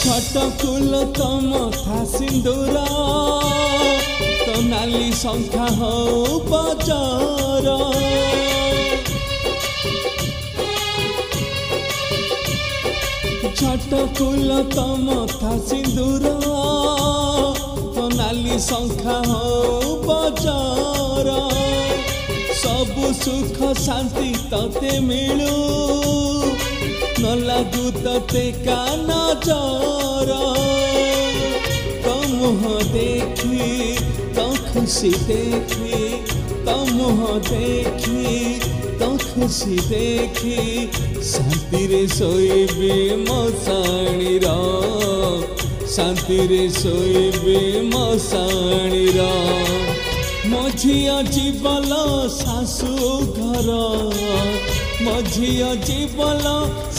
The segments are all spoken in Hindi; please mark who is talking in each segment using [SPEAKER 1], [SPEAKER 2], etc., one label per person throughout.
[SPEAKER 1] छट कुल तम था सिंदूर तो नाली संख्या हो बजार छट कुल तम था सिंदूर तो नाली संख्या हो बजार सबु सुख शांति तते मिलू न लागू तते का नजर तो मुह देखी तो खुशी देखी तो मुह देखी तो खुशी देखी शांति रे सोईबे मशाणी शांति रे सोईबे मशाणी मझिया जीवल सासू घर मझिया जीवल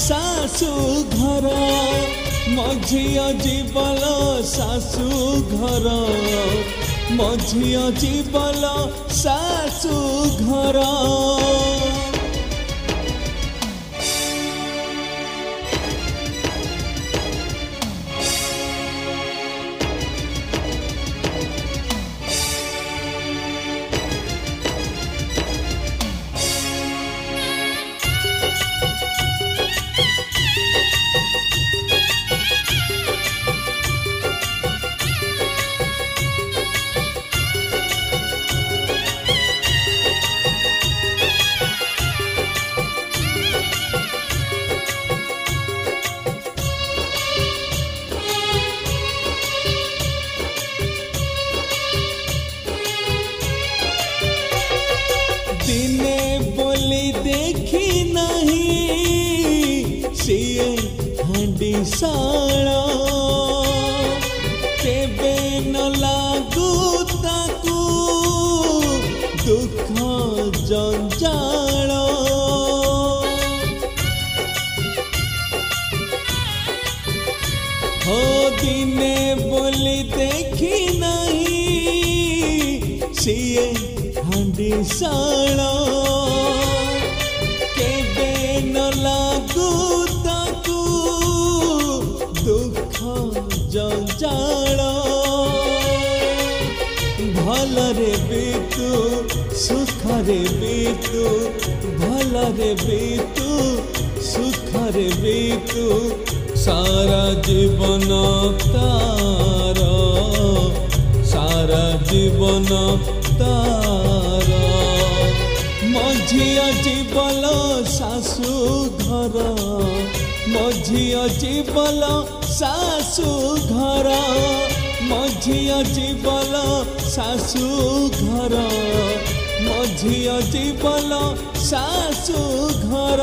[SPEAKER 1] सासू घर मझिया जीवल सासू घर मझिया जीवल सासू घर दिने बोली देखी नहीं सिए हांडी साला केबे न लागू ताकू दुख जंजाल हो दिने बोली देखी नहीं सिए हांडी साला केबे न लागू ताकू दुख जंजाल भलरे बीतू सुखरे बीतू भलरे बीतू सुखरे बीतू सारा जीवन तार सारा जीवन तार मझिया जीवल सासू घर मझिया जीवल सासू घर मझिया जीवल सासू घर मझिया जीवल सासू घर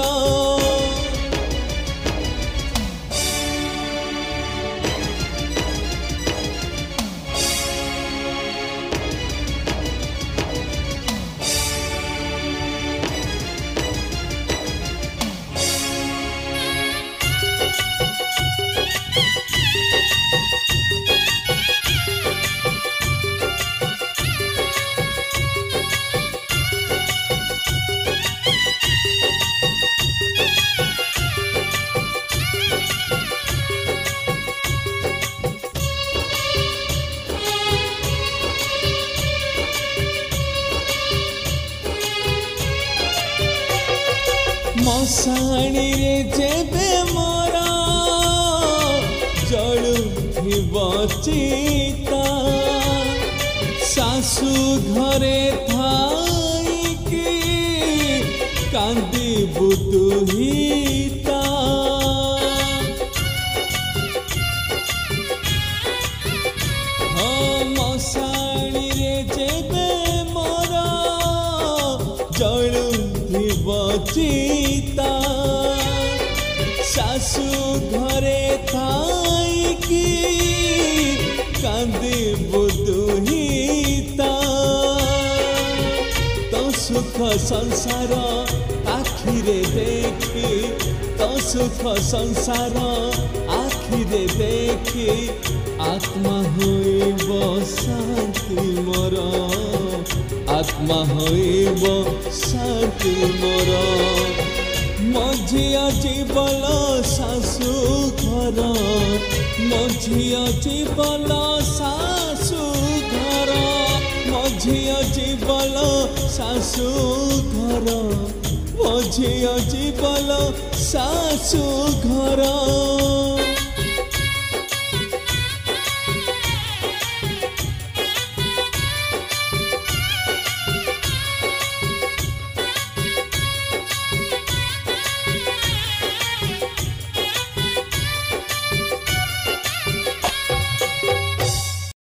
[SPEAKER 1] मशाणी रे जेबे मोरा जलुथिब चिता सासू घरे थाइकी कांदिबु तुहिता मशाणी रे जेबे मोरा जलुथिब चिता सासू घरे थाइकी कांदिबु तुहिता तो सुख संसार आखिरे देखी तो सुख संसार आखिरे देखी आत्मा होइब शांति मोर आत्मा होइब शांति मोर मझिया जीवल शाशु घर मझिया जीवल शाशु घर मझिया जीवल शाशु घर मझिया जीवल शाशु घर।